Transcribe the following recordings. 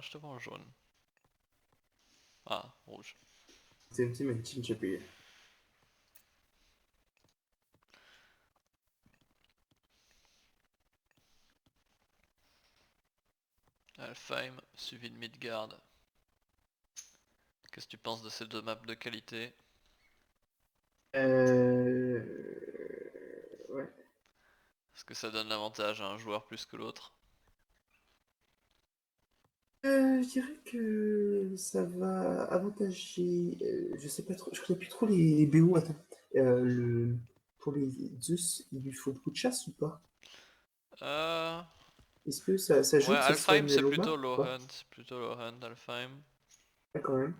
je te vois en jaune. Ah, rouge. C'est un petit magazine JP. Alfheim, suivi de Midgard. Qu'est-ce que tu penses de ces deux maps de qualité? Euh... Ouais. Est-ce que ça donne l'avantage à un joueur plus que l'autre? Je dirais que ça va avantager. Je sais pas trop, je connais plus trop les BO. Attends, pour les Zeus, il lui faut beaucoup de chasse ou pas? Euh... Est-ce que ça Ouais, joue que ça soit Alfheim une c'est low map plutôt ou low pas? hunt, Alfheim. Ouais, quand même.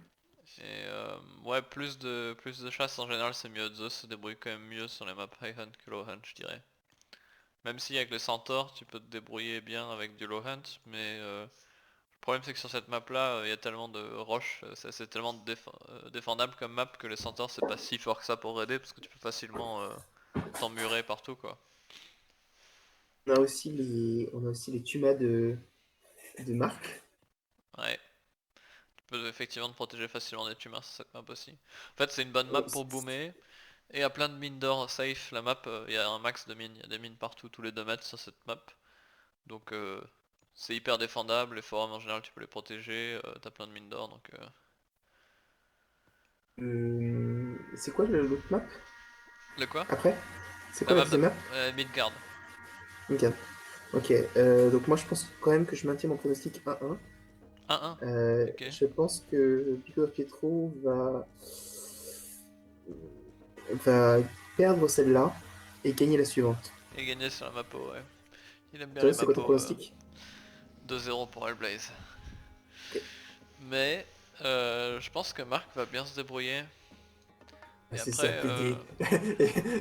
Et ouais, plus de chasse en général c'est mieux. Zeus se débrouille quand même mieux sur les maps high hunt que low hunt, je dirais. Même si avec les centaures tu peux te débrouiller bien avec du low hunt, mais le problème c'est que sur cette map là il y a tellement de roches, c'est tellement défendable comme map que les centaures c'est pas si fort que ça pour aider parce que tu peux facilement t'emmurer partout quoi. On a aussi les Tumas de Marc. Ouais, tu peux effectivement te protéger facilement des tumeurs sur cette map aussi. En fait c'est une bonne map Euh, pour boomer, et il y a plein de mines d'or safe, la map il y a un max de mines, il y a des mines partout tous les 2 mètres sur cette map. Donc c'est hyper défendable, les forums en général tu peux les protéger, t'as plein de mines d'or donc... c'est quoi l'autre map? Le quoi? Après? C'est La quoi la map de deuxième map? Midgard. Ok. Ok, donc moi je pense quand même que je maintiens mon pronostic 1-1. 1-1. Ok. Je pense que Pico Pietro va perdre celle-là et gagner la suivante. Et gagner sur la map ouais. Il aime bien Toi, les c'est quoi ton mapos. pronostic? 2-0 pour Hellblaze. Ok. Mais je pense que Marc va bien se débrouiller. Ah, Et c'est ça, après,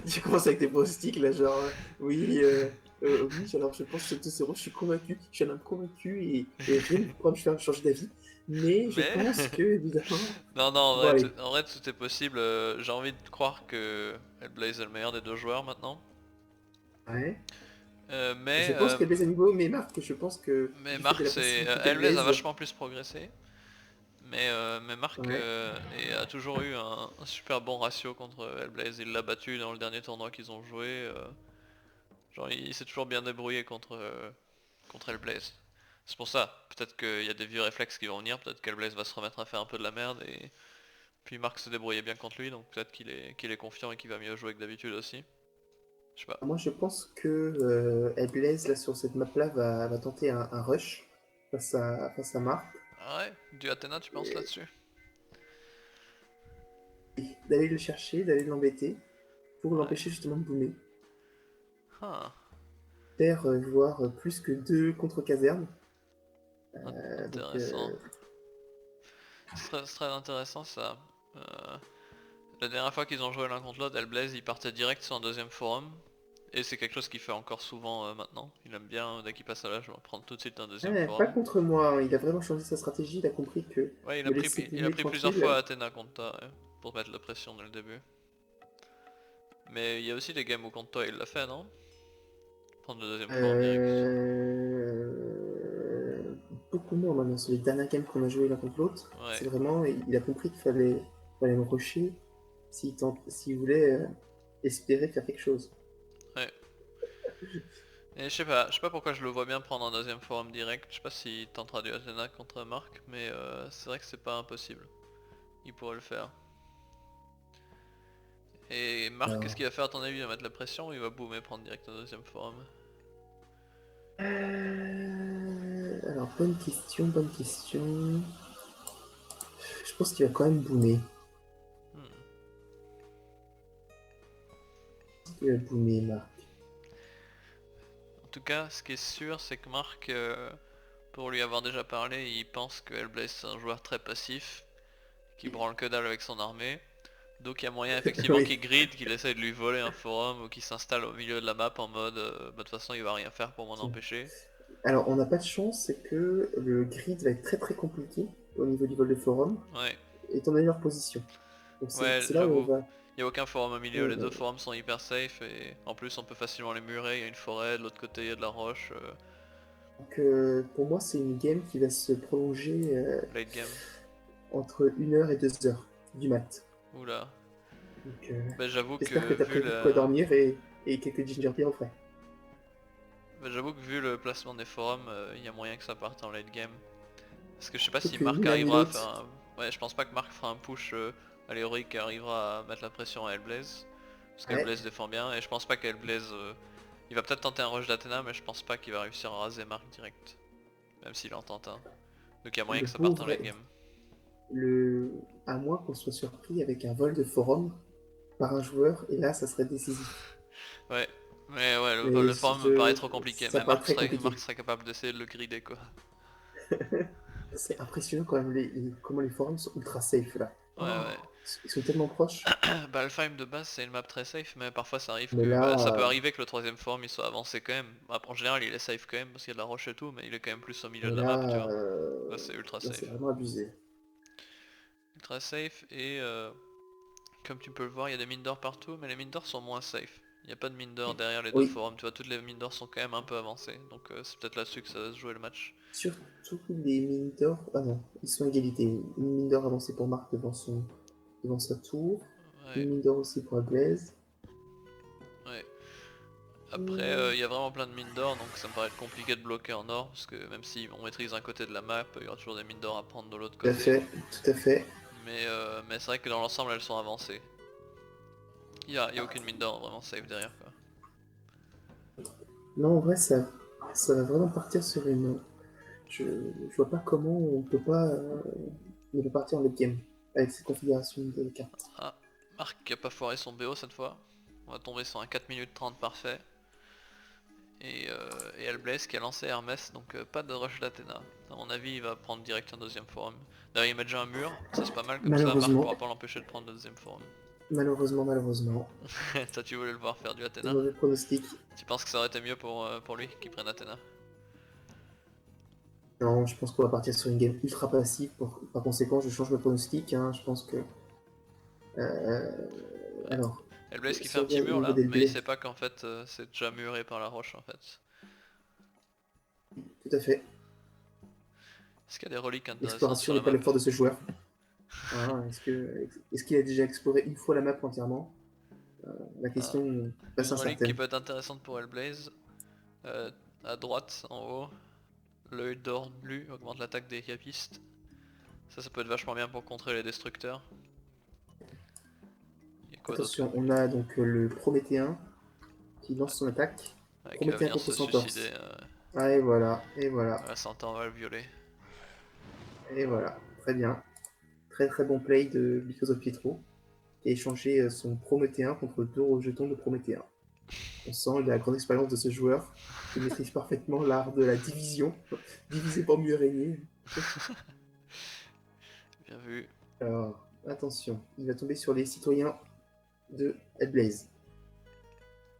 tu commences avec tes pronostics là, genre, oui, oui, alors je pense que c'est 2-0, je suis convaincu, je suis un homme convaincu et rien ne pourra me faire changer d'avis. Mais je mais pense que, évidemment. non, non, Bon, allez. en vrai tout est possible. J'ai envie de croire que Hellblaze est le meilleur des deux joueurs maintenant. Ouais. Euh, mais Je pense euh, qu'elle baisse à niveau, mais Marc, je pense que mais du fait de Marc la c'est passivité Hellblaze a d'Elblaze, vachement plus progressé. Mais Marc ouais. a toujours eu un super bon ratio contre Hellblaze. Il l'a battu dans le dernier tournoi qu'ils ont joué. Genre il s'est toujours bien débrouillé contre Hellblaze. C'est pour ça, peut-être qu'il y a des vieux réflexes qui vont venir, peut-être qu'Hellblaze va se remettre à faire un peu de la merde et puis Marc se débrouillait bien contre lui, donc peut-être qu'il est confiant et qu'il va mieux jouer que d'habitude aussi. Je sais pas. Moi, je pense que Elblaze, là, sur cette map-là, va tenter un rush face à Marc. Ah ouais, du Athéna tu penses là-dessus? D'aller le chercher, d'aller l'embêter, pour Ouais. l'empêcher justement de boomer. Ah, Faire voire plus que 2 contre-casernes. Donc, intéressant. C'est très intéressant ça. Euh, la dernière fois qu'ils ont joué l'un contre l'autre, Hellblaze il partait direct sur un deuxième forum. Et c'est quelque chose qu'il fait encore souvent maintenant. Il aime bien, dès qu'il passe à l'âge, prendre tout de suite un deuxième pas forum. contre moi, hein. Il a vraiment changé sa stratégie, il a compris que Ouais, me laisser il a boomer pris plusieurs fois tranquille. Athéna contre toi, ouais, pour mettre la pression dès le début. Mais il y a aussi des games où contre toi il l'a fait, non? Prendre le deuxième forum direct. Euh, Beaucoup moins maintenant. Sur les dernières games qu'on a joué l'un contre l'autre, Ouais, c'est vraiment, il a compris fallait me rusher s'il voulait espérer faire quelque chose. ouais. Et je sais pas pourquoi je le vois bien prendre un deuxième forum direct. Je sais pas s'il tentera du Athéna contre Marc, mais c'est vrai que c'est pas impossible. Il pourrait le faire. Et Marc, qu'est-ce Alors, qu'il va faire à ton avis? Il va mettre la pression ou il va boomer prendre direct un deuxième forum? alors, bonne question, bonne question. Je pense qu'il va quand même boomer. Hmm. Il va boomer, Marc. En tout cas, ce qui est sûr, c'est que Marc, pour lui avoir déjà parlé, il pense que Hellblaze c'est un joueur très passif, qui branle que dalle avec son armée. Donc il y a moyen effectivement Oui. qu'il grid, qu'il essaye de lui voler un forum ou qu'il s'installe au milieu de la map en mode bah, de toute façon il va rien faire pour m'en empêcher. Alors, on n'a pas de chance, c'est que le grid va être très très compliqué au niveau du vol de forum, Ouais, étant donné leur position. Donc, ouais, c'est là où on j'avoue. va. Il n'y a aucun forum au milieu, les deux on- forums sont hyper safe et en plus on peut facilement les murer, il y a une forêt, de l'autre côté il y a de la roche. Donc, pour moi, c'est une game qui va se prolonger Late game. entre 1 heure et 2 heures du mat. Oula. Donc, Bah j'avoue j'espère que que tu as vu prévu de quoi le... dormir et quelques ginger beer au frais. Bah, j'avoue que vu le placement des forums, il y a moyen que ça parte en late game. Parce que je sais pas Sauf si que ni Marc l'un ni arrivera à faire l'autre, un... Ouais, je pense pas que Marc fera un push à l'héroïque et arrivera à mettre la pression à Hellblaze. Parce ouais, qu'Hellblaze défend bien et je pense pas qu'Hellblaze... Il va peut-être tenter un rush d'Athéna mais je pense pas qu'il va réussir à raser Marc direct. Même s'il en tente un. Donc il y a moyen le que ça parte en pauvre, late game. le... à moins qu'on soit surpris avec un vol de forum par un joueur, et là, ça serait décisif. Ouais. Mais ouais, le vol Mais de forme me paraît trop compliqué. ça Mais paraît très Marc compliqué. serait capable d'essayer de le grider quoi. C'est impressionnant quand même comment les forums sont ultra safe là. Ouais Oh, ouais. ils sont tellement proches. Bah Alfheim de base c'est une map très safe mais parfois ça arrive Mais que là, bah, ça peut arriver que le troisième form il soit avancé quand même. Bah, en général il est safe quand même parce qu'il y a de la roche et tout mais il est quand même plus au milieu mais de la map tu là, vois. Là c'est ultra là c'est safe. vraiment abusé. Ultra safe et comme tu peux le voir il y a des mines d'or partout mais les mines d'or sont moins safe. Il n'y a pas de mine d'or derrière les deux Oui, forums, tu vois toutes les mines d'or sont quand même un peu avancées donc c'est peut-être là-dessus que ça va se jouer le match. surtout les mines d'or. Ah non, ils sont à égalité. Une mine d'or avancée pour Marc devant sa tour. Une Ouais, mine d'or aussi pour Blaise. ouais. Après, il y a vraiment plein de mines d'or, donc ça me paraît compliqué de bloquer en or, parce que même si on maîtrise un côté de la map, il y aura toujours des mines d'or à prendre de l'autre Tout à côté. fait, tout à fait. Mais c'est vrai que dans l'ensemble, elles sont avancées. Il y a aucune mine d'or vraiment safe derrière, quoi. Non, en vrai, ça va vraiment partir sur une. Je vois pas comment on peut pas ne pas partir en late game avec cette configuration de cartes. Ah, Marc qui a pas foiré son BO cette fois. On va tomber sur un 4 minutes 30 parfait. Et Hellblaze qui a lancé Hermès, donc pas de rush d'Athéna. À mon avis, il va prendre direct un deuxième forum. D'ailleurs, il met déjà un mur, ça c'est pas mal, comme ça Marc Malheureusement, pourra pas l'empêcher de prendre le deuxième forum. malheureusement. Toi, tu voulais le voir faire du Athéna? Mauvais pronostic. Tu penses que ça aurait été mieux pour lui qu'il prenne Athéna? Non, je pense qu'on va partir sur une game ultra passive. Par conséquent, je change mes pronostics, hein. Je pense que. euh, Ouais. alors, Hellblaze qui fait si on un petit regarde au mur niveau là, des mais il LB, sait pas qu'en fait c'est déjà muré par la roche en fait. tout à fait. Est-ce qu'il y a des reliques intéressantes L'exploration sur n'est la pas map? le fort de ce joueur. Hein, est-ce qu'il a déjà exploré une fois la map entièrement? La Ah, question une passe relique qui incertaine. peut être intéressante pour Hellblaze. À droite, en haut, l'œil d'or de lui augmente l'attaque des capistes. Ça peut être vachement bien pour contrer les destructeurs. Il y a quoi d'autre Attention, comme on relique? a donc le Prométhéen qui lance son attaque. Ouais, qui va Prométhéen venir contre se suicider. Centaurs. Ah, et voilà, et voilà, Voilà, Centaure va le violer. et voilà. Très bien. Très très bon play de Because of Pietro, qui a échangé son Prométhéen contre 2 jetons de Prométhéen. On sent la grande expérience de ce joueur qui maîtrise parfaitement l'art de la division, diviser pour mieux régner. Bien vu. Alors, attention, il va tomber sur les citoyens de Hellblaze.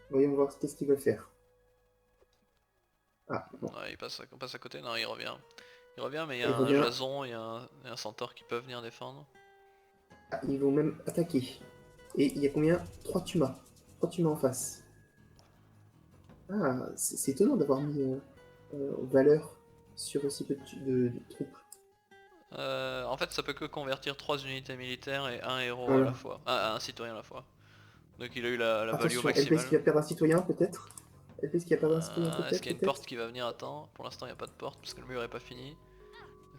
Voyons voir qu'est-ce qu'il va faire. Ah, bon, Ouais, on passe à côté, non il revient. Il revient mais il y a il un revient. Jason, il y a un Centaure qui peut venir défendre. Ah, ils vont même attaquer. Et il y a combien? 3 Tumas. 3 Tumas en face. Ah, c'est étonnant d'avoir mis valeur sur aussi peu de troupes. En fait ça peut que convertir 3 unités militaires et un héros à la Voilà. fois. Ah, un citoyen à la fois. Donc il a eu la value Attention, Hellblaze qui maximale. va perdre un citoyen peut-être. Hellblaze qui va perdre un citoyen Est-ce peut-être, qu'il y a une peut-être. porte qui va venir à temps? Pour l'instant il n'y a pas de porte parce que le mur est pas fini. Donc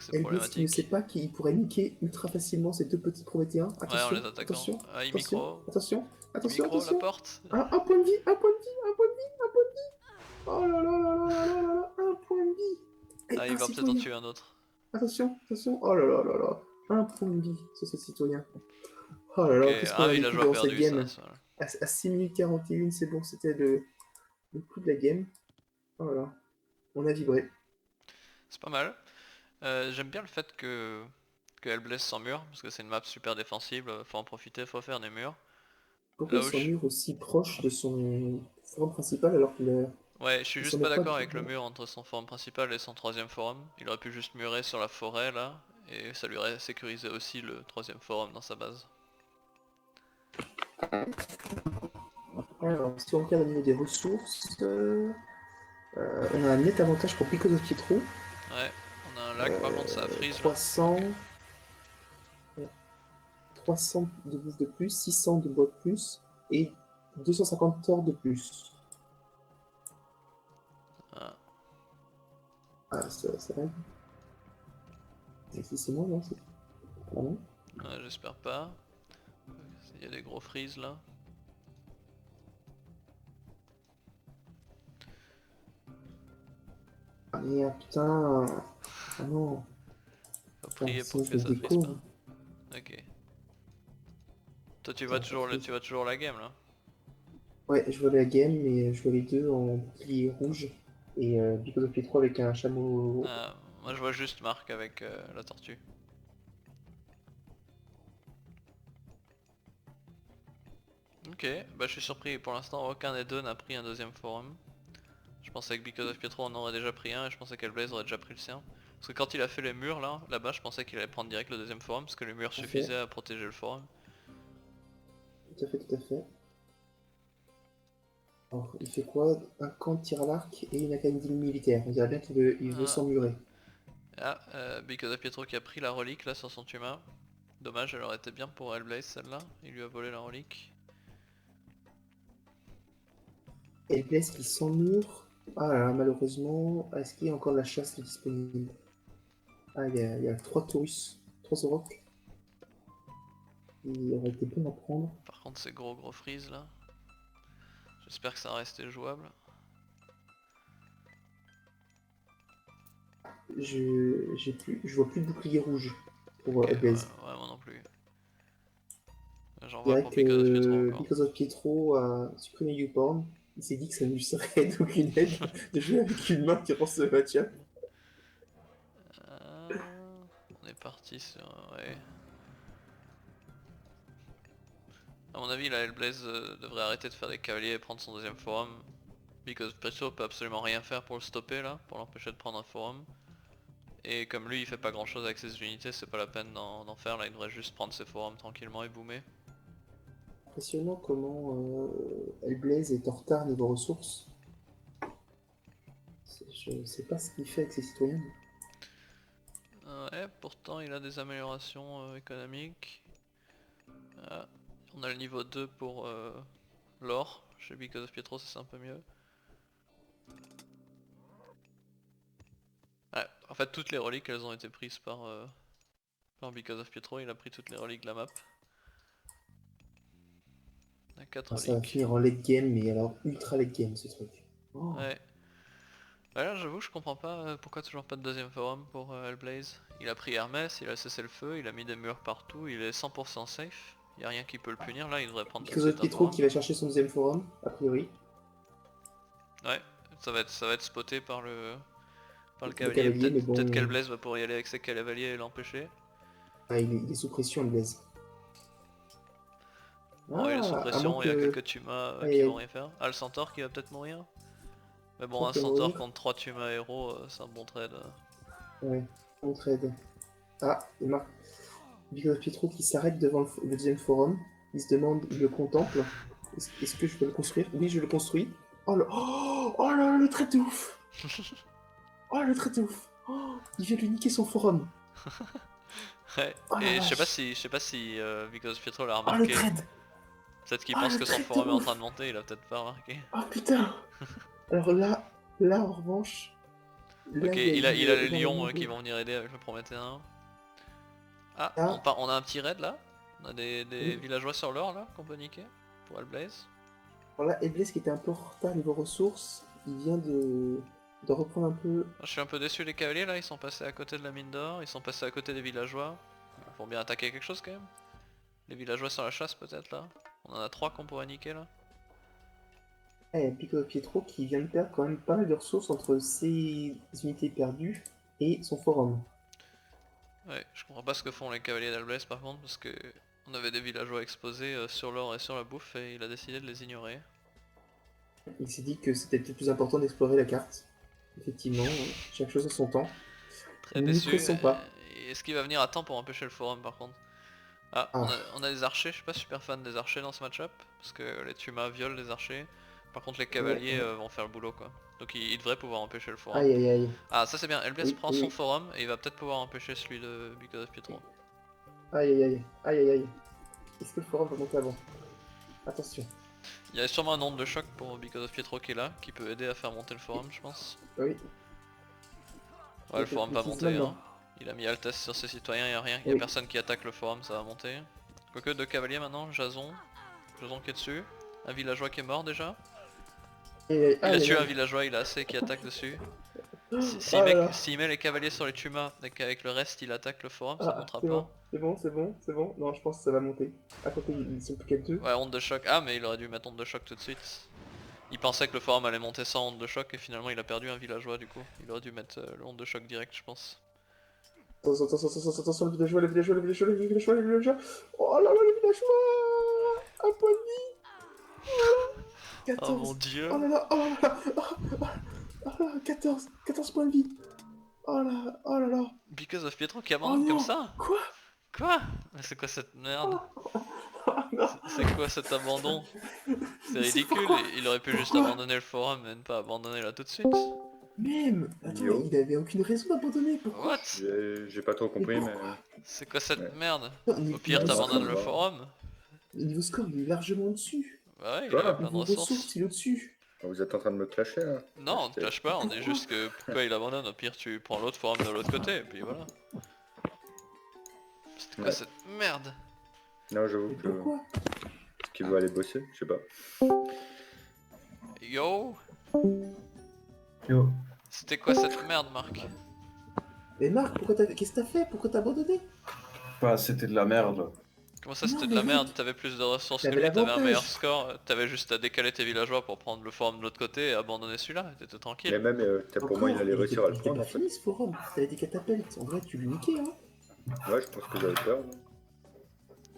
c'est Hellblaze qui ne sait problématique. pas qu'il pourrait niquer ultra facilement ces deux petits Prométhéens. Ouais en Attention, les attaquant. attention, Ah il attention, micro. attention, Il attention, micro la attention. porte. Un point de vie, un point de vie, un point de vie, un point de vie. Oh là là là là là là là, un point de vie. Et Ah il un va peut-être en citoyen. tuer un autre. Attention, attention. Oh là là là là. Un point de vie sur ce citoyen. Oh là Ok, là, qu'est-ce qu'on un a vécu villageois durant cette perdu ça. game. À 6 minutes 41, c'est bon, c'était le coup de la game. Oh là là, on a vibré. C'est pas mal. J'aime bien le fait que elle blesse sans mur, parce que c'est une map super défensive, faut en profiter, faut faire des murs. Pourquoi Là il où je... s'emmure aussi proche de son forum principal alors qu'il Ouais, je suis il juste s'en pas est pas d'accord du tout? avec le mur entre son forum principal et son troisième forum. Il aurait pu juste murer sur la forêt là, et ça lui aurait sécurisé aussi le troisième forum dans sa base. Alors, si on regarde au niveau des ressources, On a un net avantage pour Because of Pietro. Ouais, on a un lag par contre, ça freeze là. 300, Ok. 300 de bouffe de plus, 600 de bois de plus et 250 torts de plus. Ah. Ah, ça va. C'est moi, non? Ah non? Ouais, j'espère pas. Il y a des gros freeze là. Ah merde, putain. Ah non. Faut Putain, prier sinon pour je que le ça freeze déco. pas. Ok. Toi tu vois Putain, ça toujours freeze. tu vois toujours la game là. Ouais, je vois la game, mais je vois les deux en bouclier rouge. Et Because of Pietro avec un chameau. Moi je vois juste Marc avec la tortue. Ok, bah je suis surpris, pour l'instant aucun des deux n'a pris un deuxième forum. Je pensais que Because of Pietro en aurait déjà pris un et je pensais qu'Hellblaze aurait déjà pris le sien. Parce que quand il a fait les murs là-bas, je pensais qu'il allait prendre direct le deuxième forum parce que les murs Tout à fait, suffisaient à protéger le forum. tout à fait, tout à fait. Alors, il fait quoi? Un camp de tir à l'arc et une académie militaire. On dirait bien qu'il veut Ah, s'emmurer. Because of Pietro qui a pris la relique là sur son Tuma. Dommage, elle aurait été bien pour Hellblaze celle-là, il lui a volé la relique. Et Blaise qui s'emmure. Ah là là, malheureusement, est-ce qu'il y a encore de la chasse qui est disponible? Ah, il y a 3 Taurus, 3 Aurochs. Il aurait été bon à prendre. Par contre ces gros freeze là, j'espère que ça va rester jouable. Je vois plus de bouclier rouge Ok, pour ouais, Blaise. ouais moi non plus. J'en Je vois dirais pour Because of Pietro que encore. Because of Pietro a supprimé YouPorn. Il s'est dit que ça ne lui serait d'aucune aide de jouer avec une main qui rend ce match-up. On est parti sur... ouais. A mon avis, la Hellblaze devrait arrêter de faire des cavaliers et prendre son deuxième forum. Because Presto peut absolument rien faire pour le stopper là, pour l'empêcher de prendre un forum. Et comme lui il fait pas grand chose avec ses unités, c'est pas la peine d'en faire là, il devrait juste prendre ses forums tranquillement et boomer. Impressionnant comment Hellblaze est en retard niveau ressources. Je sais pas ce qu'il fait avec ses citoyens. Ouais, pourtant il a des améliorations économiques. Ah, on a le niveau 2 pour l'or, chez Because of Pietro ça c'est un peu mieux. Ouais, en fait toutes les reliques elles ont été prises par Because of Pietro, il a pris toutes les reliques de la map. On a 4 Ah, ça va reliques. finir en late game, mais alors ultra late game ce truc. Oh. Ouais. Bah là j'avoue je comprends pas pourquoi toujours pas de deuxième forum pour Hellblaze. Il a pris Hermès, il a cessé le feu, il a mis des murs partout, il est 100% safe. Y a rien qui peut le punir, là il devrait prendre tout de Because of suite un Pietro forum. qui va chercher son deuxième forum, a priori. Ouais, ça va être spoté par le Le cavalier. cavalier, mais Peut-être bon. qu'Hellblaze va pouvoir y aller avec ses cavaliers et l'empêcher. Ah, il est sous pression, Hellblaze. Bon il est sous Ah, à moins pression, il y a que. quelques Tumas Aïe, qui vont aïe, rien faire. Ah le centaure qui va peut-être mourir. Mais bon 3 un qui va centaure mourir. contre 3 Tumas héros c'est un bon trade. Ouais, on trade. Ah, il marque. Because of Pietro qui s'arrête devant le deuxième forum. Il se demande, il le contemple. Est-ce que je peux le construire? Oui, je le construis. Oh là là, le trait de ouf! Oh, le trait de ouf! Oh, il vient de lui niquer son forum. Ouais, Oh la et vache! je sais pas si Because of Pietro l'a Oh le remarqué. trade! Peut-être qu'il Oh pense le que son trade de forum est en train de ouf! monter, il a peut-être pas remarqué. Oh putain! Alors là en revanche, là Ok, il y a il a les énormément lions de. qui vont venir aider avec le Prométhéen. Ah, Là, on a un petit raid là. On a des oui. villageois sur l'or là qu'on peut niquer pour Hellblaze. Alors là, Eblis qui était un peu en retard niveau ressources, il vient de reprendre un peu. Je suis un peu déçu les cavaliers là, ils sont passés à côté de la mine d'or, ils sont passés à côté des villageois. Ils vont bien attaquer quelque chose quand même. Les villageois sur la chasse peut-être là. On en a 3 qu'on pourrait niquer là. Piccolo Pietro qui vient de perdre quand même pas mal de ressources entre ses unités perdues et son forum. Ouais, je comprends pas ce que font les cavaliers d'Hellblaze par contre parce que on avait des villageois exposés sur l'or et sur la bouffe et il a décidé de les ignorer. Il s'est dit que c'était peut-être plus important d'explorer la carte. Effectivement, chaque chose en son temps. Très Ne nous déçu. pressons pas. Est-ce qu'il va venir à temps pour empêcher le forum par contre? Ah, Ah, on a des archers, je suis pas super fan des archers dans ce match-up, parce que les Tumas violent les archers. Par contre les cavaliers vont faire le boulot quoi. Donc il devrait pouvoir empêcher le forum. Aïe aïe aïe. Ah ça c'est bien, LBS Oui, prend oui, son oui. forum et il va peut-être pouvoir empêcher celui de Because of Pietro. Aïe aïe aïe. Aïe aïe aïe. Est-ce que le forum va monter avant? Attention. Il y a sûrement un onde de choc pour Because of Pietro qui est là, qui peut aider à faire monter le forum je pense. Oui. Ouais le forum va Utilise monter hein. maintenant. Il a mis Altesse sur ses citoyens, y a rien, y a Oui. personne qui attaque le forum, ça va monter. Quoique deux cavaliers maintenant, Jason qui est dessus. Un villageois qui est mort déjà. Et, Il a aïe tué aïe un aïe. villageois, il a assez qui attaque dessus. Ah là là. S'il met les cavaliers sur les tumas et qu'avec le reste il attaque le forum, ça Ah, montera c'est bon. pas. C'est bon, c'est bon, c'est bon. Non, je pense que ça va monter. À côté, ils sont plus qu'à 2. Ouais, onde de choc. Ah, mais il aurait dû mettre onde de choc tout de suite. Il pensait que le forum allait monter sans onde de choc et finalement il a perdu un villageois du coup. Il aurait dû mettre le onde de choc direct, je pense. Attention, attention, attention, attention, le villageois, le villageois, le villageois, le villageois, le villageois. Oh là là, le villageois. Un point de vie. Voilà. Oh mon 14. dieu. Oh là là, oh là là. Oh là là, 14. 14 points de vie. Oh là, oh là là. Because of Pietro qui Oh abandonne comme non. ça. Quoi? Quoi? Mais c'est quoi cette merde? Oh non. C'est quoi cet abandon? C'est Mais c'est ridicule, pourquoi? il aurait pu juste Pourquoi? abandonner le forum et ne pas abandonner là tout de suite. Même. Attends, Yo. il avait aucune raison d'abandonner. Pourquoi? What? J'ai pas trop compris, mais... C'est quoi cette Ouais. merde? Non, Au pire niveau t'abandonnes score, le forum? le niveau score, il est largement au-dessus. Bah ouais, il Quoi? avait plein de Niveau ressources. ressources, il est au-dessus. Vous êtes en train de me clasher, là? Non, on te clash pas, on dit juste que pourquoi il abandonne, au pire tu prends l'autre forum de l'autre côté, et puis voilà. C'était quoi Ouais. cette merde? Non, j'avoue Mais que... pourquoi? Est-ce qu'il veut aller bosser? Je sais pas. Yo, Yo. c'était quoi cette merde Marc? Mais Marc, qu'est-ce que t'as fait? Pourquoi t'as abandonné? Bah, c'était de la merde. Comment ça Non, c'était de mais la mec, merde? T'avais plus de ressources que t'avais lui, t'avais un l'avantage. meilleur score, t'avais juste à décaler tes villageois pour prendre le forum de l'autre côté et abandonner celui-là, et t'étais Mais tranquille. même, pour moi, il allait réussir à le il était prendre, pas en fait. fini ce forum. T'avais des catapultes. En vrai, tu le niquais, hein. Ouais, je pense que j'avais peur. non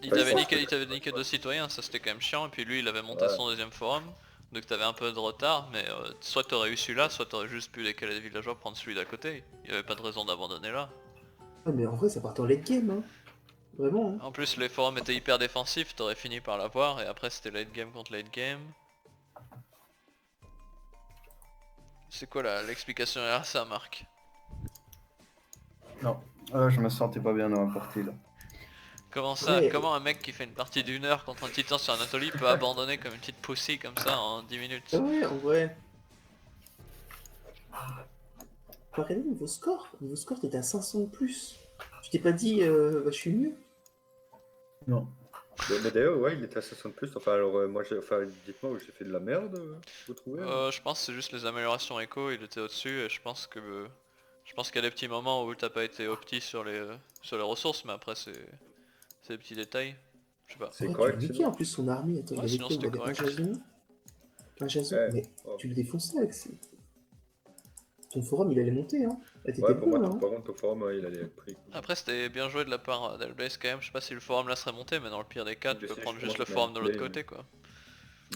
Il Ouais, t'avait ça, niqué deux citoyens, ça c'était quand même chiant, et puis lui il avait monté Ouais. son deuxième forum, donc t'avais un peu de retard, mais soit t'aurais eu celui-là, soit t'aurais juste pu décaler les villageois, prendre celui d'à côté, il y avait pas de raison d'abandonner là. Ouais, mais en vrai, ça partait en late game, hein. Vraiment, hein. En plus les forums étaient hyper défensifs, t'aurais fini par l'avoir, et après c'était late game contre late game. C'est quoi l'explication derrière ça Marc? Non, je me sentais pas bien dans la partie là. Comment ça? Ouais. Comment un mec qui fait une partie d'1 heure contre un titan sur Anatolie peut abandonner comme une petite pussy comme ça en 10 minutes? Ah ouais, en vrai. Faut regarder niveau score. Niveau score, t'étais à 500 de plus. Tu t'es pas dit, bah, je suis mieux. Non. Mais d'ailleurs, ouais, il était à 60 plus. Enfin, alors, moi, enfin, dites-moi où j'ai fait de la merde, vous trouvez? Je pense que c'est juste les améliorations écho, il était au-dessus et je pense qu'il y a des petits moments où t'as pas été opti sur les ressources, mais après c'est des petits détails. Je sais pas. C'est Ouais, correct, tu le niquais sinon. en plus son armée. Attends, Ouais, il avait sinon quoi? Il c'était avait un correct. jason. Un jason, Ouais. mais Oh. tu le défonçais avec ses... Ton forum, il allait monter, hein. Là, t'étais Ouais, pour moi, bon, là, hein. par contre, au forum, ouais, il allait être pris. Après c'était bien joué de la part d'Alblaze quand même, je sais pas si le forum là serait monté, mais dans le pire des cas tu Je peux sais, prendre je juste le pense, forum de l'autre mais- côté quoi.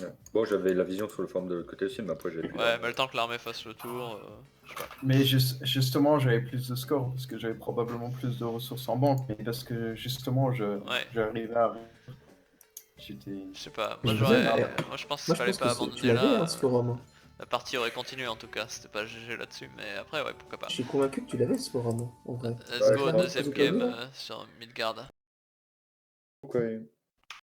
Ouais. Bon, j'avais la vision sur le forum de l'autre côté aussi, mais après, j'avais plus Ouais, d'armes. mais le temps que l'armée fasse le tour, je sais pas. Mais justement, j'avais plus de score parce que j'avais probablement plus de ressources en banque, mais parce que justement, Ouais. j'arrivais à. J'étais. Je sais pas, Mais moi je pense qu'il Moi, je fallait pense pas que tu abandonner l'avais, là. hein, ce forum. Hein. La partie aurait continué en tout cas, c'était pas GG là-dessus, mais après ouais pourquoi pas. Je suis convaincu que tu l'avais, ce forum, hein, en vrai. Let's Ouais, go, je pense deuxième que game oui, hein. sur Midgard. Ok.